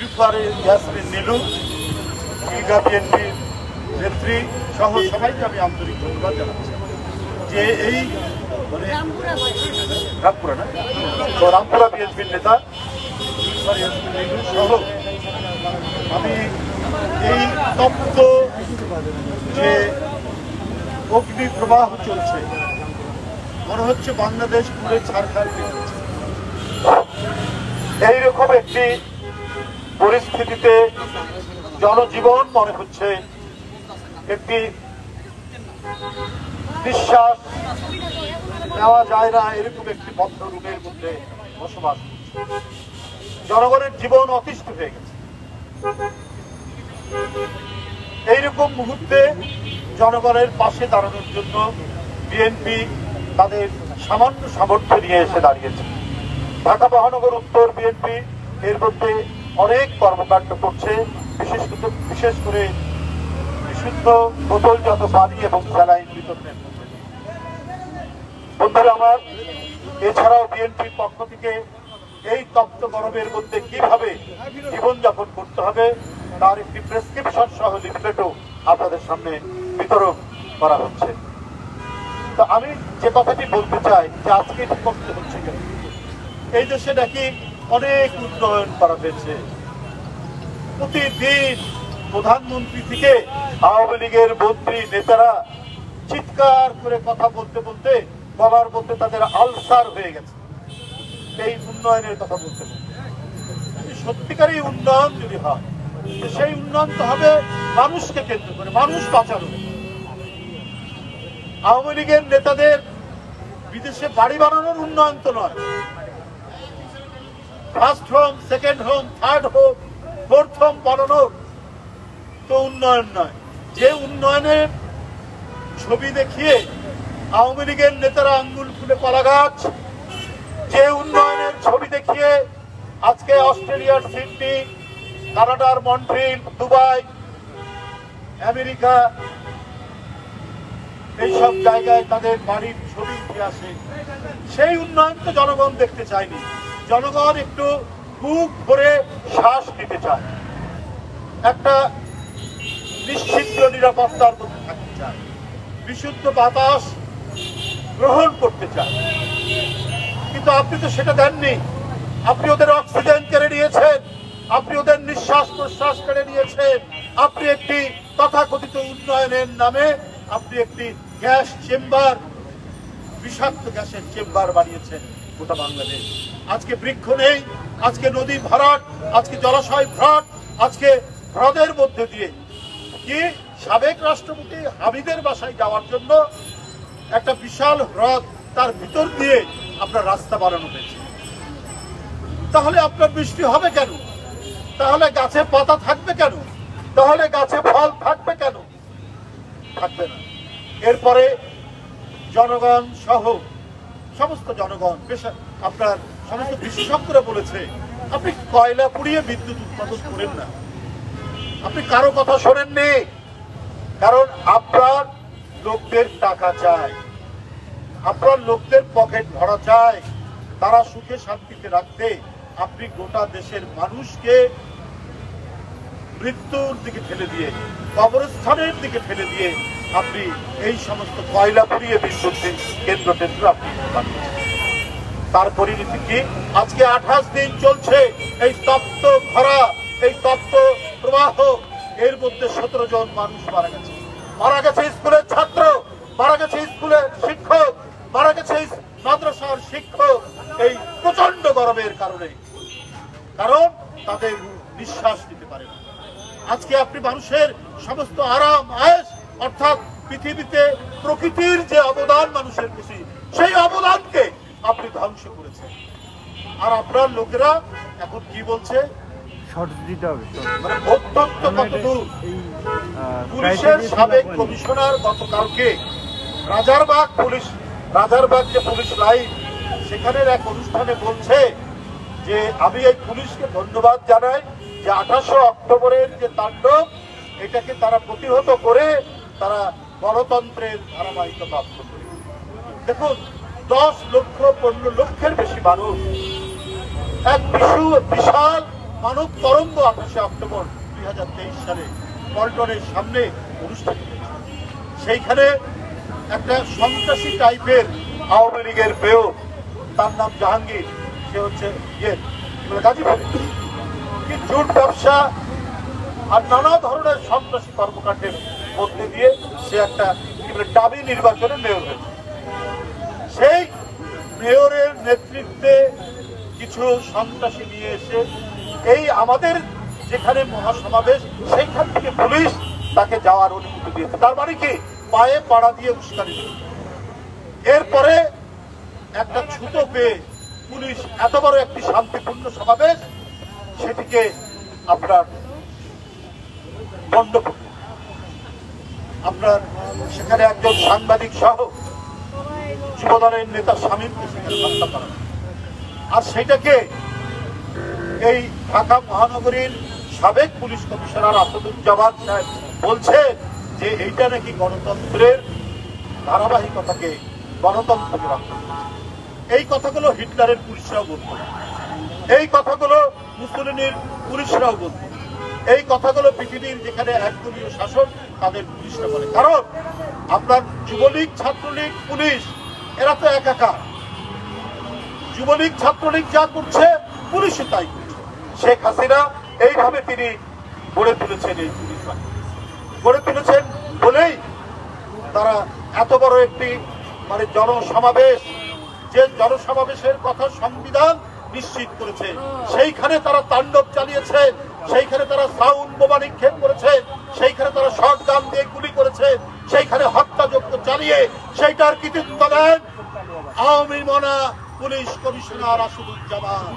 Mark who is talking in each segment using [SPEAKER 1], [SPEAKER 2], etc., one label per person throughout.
[SPEAKER 1] নীলুফার ইয়াসমিন নীলু, খিলগাঁও বিএনপির নেত্রী সহ সবাইকে আমি আন্তরিক ধন্যবাদ জানাচ্ছি যে এই রামপুরা বিএনপির নেতা নীলুফার ইয়াসমিন নীলু সহ আমি এই তপ্ত যে অগ্নি প্রবাহ চলছে, মনে হচ্ছে বাংলাদেশ পুরো ছারখার হয়ে যাচ্ছে। এইরকম একটি পরিস্থিতিতে জনজীবন মনে হচ্ছে একটি নিঃশ্বাস নেওয়া যায় না, এরকম একটি বদ্ধ রুমের মধ্যে বসবাস করছে। জনগণের জীবন অতিষ্ঠ হয়ে গেছে। এইরকম মুহূর্তে জনগণের পাশে দাঁড়ানোর জন্য বিএনপি তাদের সামান্য সামর্থ্য নিয়ে এসে দাঁড়িয়েছে। ঢাকা মহানগর উত্তর বিএনপি এর মধ্যে অনেক কর্মকাণ্ড করছে, বিশেষ করে বিশুদ্ধ বোতলজাত পানি এবং স্যালাইন বিতরণের মধ্যে। বন্ধুরা আমার, এছাড়াও বিএনপির পক্ষ থেকে এই তপ্ত গরমের মধ্যে কিভাবে জীবনযাপন করতে হবে তার একটি প্রেসক্রিপশন সহ লিফলেটও আপনাদের সামনে বিতরণ করা হচ্ছে। তো আমি যে কথাটি বলতে চাই যে আজকে এটি করতে হচ্ছে কেন, এই দেশে নাকি অনেক উন্নয়ন করা হয়েছে। প্রতিদিন প্রধানমন্ত্রী থেকে আওয়ামী লীগের মন্ত্রী নেতারা চিৎকার করে কথা বলতে বলতে গলার মধ্যে তাদের আলসার হয়ে গেছে এই উন্নয়নের কথা বলতে বলতে। সত্যিকারই উন্নয়ন যদি হয়, সেই উন্নয়ন তো হবে মানুষকে কেন্দ্র করে, মানুষ বাঁচানো। আওয়ামী লীগের নেতাদের বিদেশে বাড়ি বানানোর উন্নয়ন তো নয়, first home, second home, third home, fourth home বানানোর তো উন্নয়ন নয়। যে উন্নয়নের ছবি দেখিয়ে আওয়ামী লীগের নেতারা আঙ্গুল ফুলে কলা গাছ, যে উন্নয়নের ছবি দেখিয়ে আজকে অস্ট্রেলিয়ার সিডনি, কানাডার মন্ট্রিল, দুবাই, আমেরিকা এইসব জায়গায় তাদের বাড়ির ছবি উঠে আসে, সেই উন্নয়ন তো জনগণ দেখতে চায়নি। জনগণ একটু বুক ভরে শ্বাস নিতে চায়, একটা নিশ্চিন্ত নিরাপত্তার মধ্যে থাকতে চায়, বিশুদ্ধ বাতাস গ্রহণ করতে চায়। কিন্তু আপনি তো সেটা দেননি। আপনি ওদের অক্সিজেন কেড়ে নিয়েছেন, আপনি ওদের নিঃশ্বাস প্রশ্বাস কেড়ে নিয়েছেন। আপনি একটি তথাকথিত উন্নয়নের নামে আপনি একটি গ্যাস চেম্বার, বিষাক্ত গ্যাসের চেম্বার বানিয়েছেন গোটা বাংলাদেশ। আজকে বৃক্ষ নেই, আজকে নদী ভরাট, আজকে জলাশয় ভরাট, আজকে হ্রদের মধ্যে দিয়ে কি সাবেক রাষ্ট্রপতি হামিদের বাসায় যাওয়ার জন্য একটা বিশাল হ্রদ, তার ভিতর দিয়ে আপনার রাস্তা বানানো হয়েছে। তাহলে আপনার বৃষ্টি হবে কেন? তাহলে গাছে পাতা থাকবে কেন? তাহলে গাছে ফল থাকবে কেন? থাকবে না। এরপরে জনগণ সহ সমস্ত জনগণ, আপনার সমস্ত বিশেষজ্ঞরা বলেছে আপনি কয়লা পুড়িয়ে বিদ্যুৎ উৎপাদন করেন না। আপনি কারো কথা শোনেননি, কারণ আপনার লোকদের টাকা চাই, আপনার লোকদের পকেট ভরা চাই। তারা সুখে শান্তিতে রাখতে আপনি গোটা দেশের মানুষকে মৃত্যুর দিকে ঠেলে দিয়ে, কবরস্থানের দিকে ঠেলে দিয়ে আপনি এই সমস্ত কয়লা পুড়িয়ে বিদ্যুৎ কেন্দ্র আপনি বানিয়েছেন। তার পরিণতি কি? আজকে 28 দিন চলছে এই তপ্ত খরা, এই তপ্ত প্রবাহ। এর মধ্যে 17 জন মানুষ মারা গেছে। মারা গেছে স্কুলের ছাত্র, মারা গেছে স্কুলের শিক্ষক, মারা গেছে মাদ্রাসার শিক্ষক এই প্রচন্ড গরমের কারণে, কারণ তাদের নিঃশ্বাস নিতে পারে না। আজকে আপনি মানুষের সমস্ত আরাম আয়েশ, অর্থাৎ পৃথিবীতে প্রকৃতির যে অবদান মানুষের প্রতি, সেই অবদানকে আপনি ধ্বংস করেছেন। আর আপনার লোকেরা এখন কি বলছে? মানে অত্যন্ত কতদূর। পুলিশের সাবেক কমিশনার গতকালকে রাজারবাগ যে পুলিশ লাইন, সেখানের এক অনুষ্ঠানে বলছে যে আমি এই পুলিশকে ধন্যবাদ জানাই যে 28 অক্টোবরের যে তাণ্ডব, এটাকে তারা প্রতিহত করে তারা গণতন্ত্রের ধারাবাহিকতা প্রাপ্ত করে। দেখুন, 10 লক্ষ 15 লক্ষের বেশি মানুষ এক বিশাল মানব তরঙ্গ 28 অক্টোবর 2023 সালে পল্টনের সামনে অনুষ্ঠিত হয়েছে। সেইখানে একটা সন্ত্রাসী টাইপের আওয়ামী লীগের মেয়র, তার নাম জাহাঙ্গীর, সে হচ্ছে গাজীপুরে, কি জুট ব্যবসা আর নানা ধরনের সন্ত্রাসী কর্মকাণ্ডের মধ্যে দিয়ে সে একটা দাবি নির্বাচনে মেয়র হয়েছে। সেই মেয়রের নেতৃত্বে কিছু সন্ত্রাসী নিয়ে এসে এই আমাদের যেখানে মহাসমাবেশ সেইখান থেকে পুলিশ তাকে যাওয়ার অনুমতি দিয়েছে। তার মানে কি, পায়ে পাড়া দিয়ে উস্কানি দিয়েছে। এরপরে একটা ছুতো পেয়ে পুলিশ এত বড় একটি শান্তিপূর্ণ সমাবেশ সেটিকে আপনার বন্ধ করে, আপনার সেখানে একজন সাংবাদিক সহ যুবদলের নেতা শামীমকে সেখানে হত্যা করা, আর সেটাকে এই ঢাকা মহানগরীর সাবেক পুলিশ কমিশনার আসাদুজ্জামান সাহেব বলছে যে এইটা নাকি গণতন্ত্রের ধারাবাহিকতাকে, গণতন্ত্রকে রক্ষা করছে। এই কথাগুলো হিটলারের পুলিশরাও বলত, এই কথাগুলো মুসলিনের পুলিশরাও বলত, এই কথাগুলো পৃথিবীর যেখানে একদলীয় শাসন তাদের পুলিশরা বলে। কারণ আপনার যুবলীগ, ছাত্রলীগ, পুলিশ এরা তো একাকার। যুবলীগ, ছাত্রলীগ যা করছে পুলিশও তাই করছে। শেখ হাসিনা এইভাবে তিনি গড়ে তুলেছেন, এই পুলিশ বাহিনী গড়ে তুলেছেন বলেই তারা এত বড় একটি মানে জনসমাবেশ, যে জনসমাবেশের কথা সংবিধান নিশ্চিত করেছে, সেইখানে তারা তাণ্ডব চালিয়েছে, সেইখানে তারা সাউন্ড বোমা নিক্ষেপ করেছে, সেইখানে তারা শর্ট গান দিয়ে গুলি করেছে, সেইখানে হত্যাযজ্ঞ চালিয়ে সেইটার কৃতিত্ব দেন আওয়ামী মনা পুলিশ কমিশনার আসাদুজ্জামান।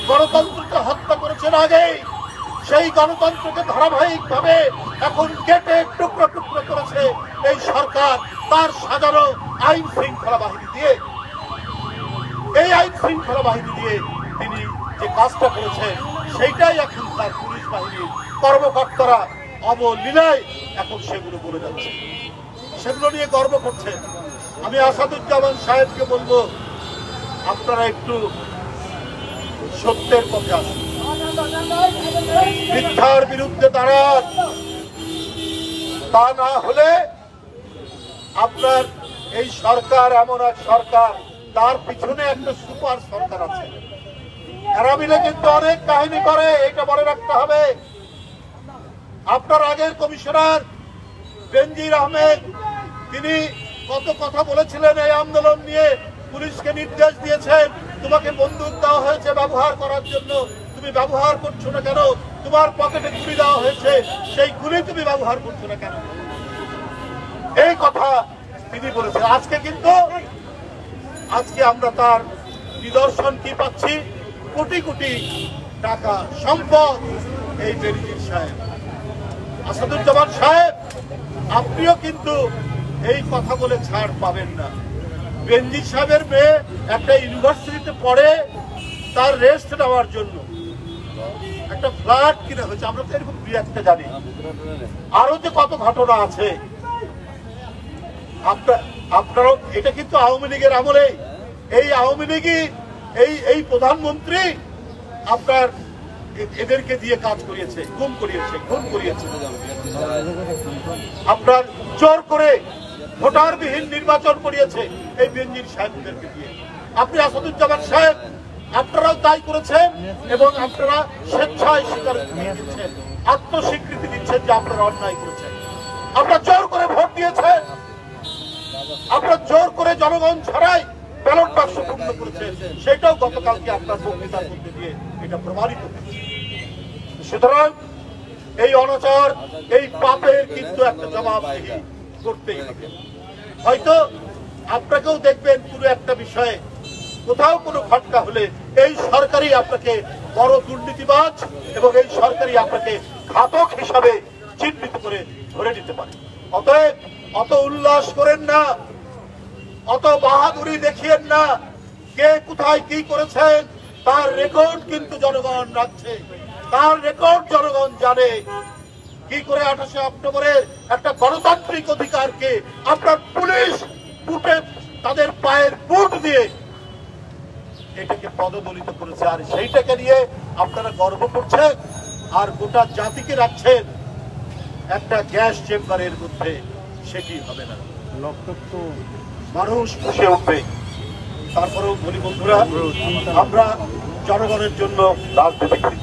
[SPEAKER 1] গণতন্ত্রকে হত্যা করেছেন আগেই, সেই গণতন্ত্রকে ধারাবাহিকভাবে এখন কেটে টুকরো টুকরো করেছে এই সরকার তার সাজানো আইন শৃঙ্খলা বাহিনী দিয়ে। এই আইন শৃঙ্খলা বাহিনী দিয়ে তিনি যে কাজটা করেছেন সেইটাই এখন তার পুলিশ বাহিনীর কর্মকর্তারা অবলীলায় এখন সেগুলো বলে যাচ্ছে, সেগুলো নিয়ে গর্ব করছেন। আমি আসাদুজ্জামান সাহেবকে বলবো, আপনারা একটু সত্যের পথে আসুন, মিথ্যার বিরুদ্ধে দাঁড়ান। তা না হলে আপনার এই সরকার এমন এক সরকার, তার পিছনে একটা সুপার সরকার আছে, এরা মিলে কিন্তু অনেক কাহিনী করে, এটা মনে রাখতে হবে। আপনার আগের কমিশনার বেনজির আহমেদ তিনি কত কথা বলেছিলেন এই আন্দোলন নিয়ে, পুলিশকে নির্দেশ দিয়েছেন তোমাকে বন্দুক দেওয়া হয়েছে ব্যবহার করার জন্য, তুমি ব্যবহার করছো না কেন? তোমার পকেটে গুলি দেওয়া হয়েছে, সেই গুলি তুমি ব্যবহার করছো না কেন? এই কথা তিনি বলেছেন। আজকে আমরা তার নিদর্শন কি পাচ্ছি? কোটি কোটি টাকা সম্পদ এই বেনজির সাহেব। আসাদুজ্জামান সাহেব, আপনিও কিন্তু এই কথা বলে ছাড় পাবেন না। বেনজির সাহেবের মেয়ে একটা ইউনিভার্সিটিতে পড়ে, তার রেস্ট নেওয়ার জন্য একটা ফ্ল্যাট কিনা হয়েছে। আমরা তো এরকম দুই একটা জানি, আরো যে কত ঘটনা আছে। আপনারাও, এটা কিন্তু আওয়ামী লীগের আমলে, এই আওয়ামী লীগই এই প্রধানমন্ত্রী আপনার এদেরকে দিয়ে কাজ করিয়েছে, খুন করিয়েছে, আপনার জোর করে ভোটারবিহীন নির্বাচন করিয়েছে এই বেনজির সাহেবদেরকে দিয়ে। আপনি আসাদুজ্জামান সাহেব, আপনারাও তাই করেছেন এবং আপনারা স্বেচ্ছায় স্বীকার দিচ্ছেন, আত্মস্বীকৃতি দিচ্ছেন যে আপনারা অন্যায় করেছেন। আপনারা জোর করে ভোট দিয়েছেন, আপনারা জোর করে জনগণ ছাড়াই ব্যালট বাক্স পূর্ণ করেছেন, সেটাও গতকালকে আপনার বক্তৃতার মধ্যে দিয়ে এটা প্রমাণিত হয়েছে। সুতরাং এই অনাচার, এই পাপের কিন্তু একটা জবাবদিহি করতেই হবে। হয়তো আপনাকেও দেখবেন পুরো একটা বিষয়ে কোথাও কোনো খটকা হলে এই সরকারই আপনাকে বড় দুর্নীতিবাজ এবং এই সরকারই আপনাকে ঘাতক হিসাবে চিহ্নিত করে ধরে নিতে পারে। অতএব অত উল্লাস করেন না, অত বাহাদুরি দেখিয়েন না। কে কোথায় কি করেছেন তার রেকর্ড কিন্তু জনগণ রাখছে, তার রেকর্ড জনগণ জানে। কি করে 28 অক্টোবরের একটা গণতান্ত্রিক অধিকারকে আপনার পুলিশ বুটে, তাদের পায়ের বুট দিয়ে এটাকে পদদলিত করেছে, আর সেইটাকে নিয়ে আপনারা গর্ব করছেন আর গোটা জাতিকে রাখছেন একটা গ্যাস চেম্বারের মধ্যে, সেটি হবে না। মানুষ বসে উঠবে। তারপরেও বলি বন্ধুরা, আমরা জনগণের জন্য রাজনীতি করি,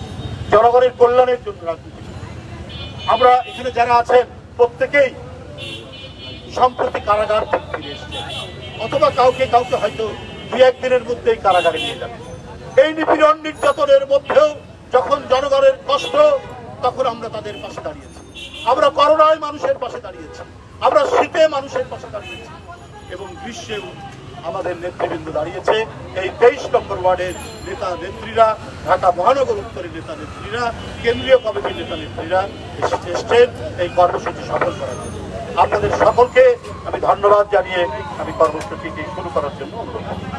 [SPEAKER 1] জনগণের কল্যাণের জন্য রাজনীতি করি। আমরা এখানে যারা আছেন প্রত্যেকেই সম্প্রতি কারাগার থেকে ফিরে এসেছেন, অথবা কাউকে কাউকে হয়তো 2-1 দিনের মধ্যেই কারাগারে নিয়ে যাবে। এই নিপীড়ন নির্যাতনের মধ্যেও যখন জনগণের কষ্ট, তখন আমরা তাদের পাশে দাঁড়িয়েছি। আমরা করোনায় মানুষের পাশে দাঁড়িয়েছি, আমরা শীতে মানুষের পাশে দাঁড়িয়েছি, এবং গ্রীষ্মেও আমাদের নেতৃবৃন্দ দাঁড়িয়েছে। এই 23 নম্বর ওয়ার্ডের নেতা নেত্রীরা, ঢাকা মহানগর উত্তরের নেতা নেত্রীরা, কেন্দ্রীয় কমিটির নেতা নেত্রীরা এসেছেন এই কর্মসূচি সফল করার জন্য। আপনাদের সকলকে আমি ধন্যবাদ জানিয়ে আমি কর্মসূচিকে শুরু করার জন্য অনুরোধ করছি।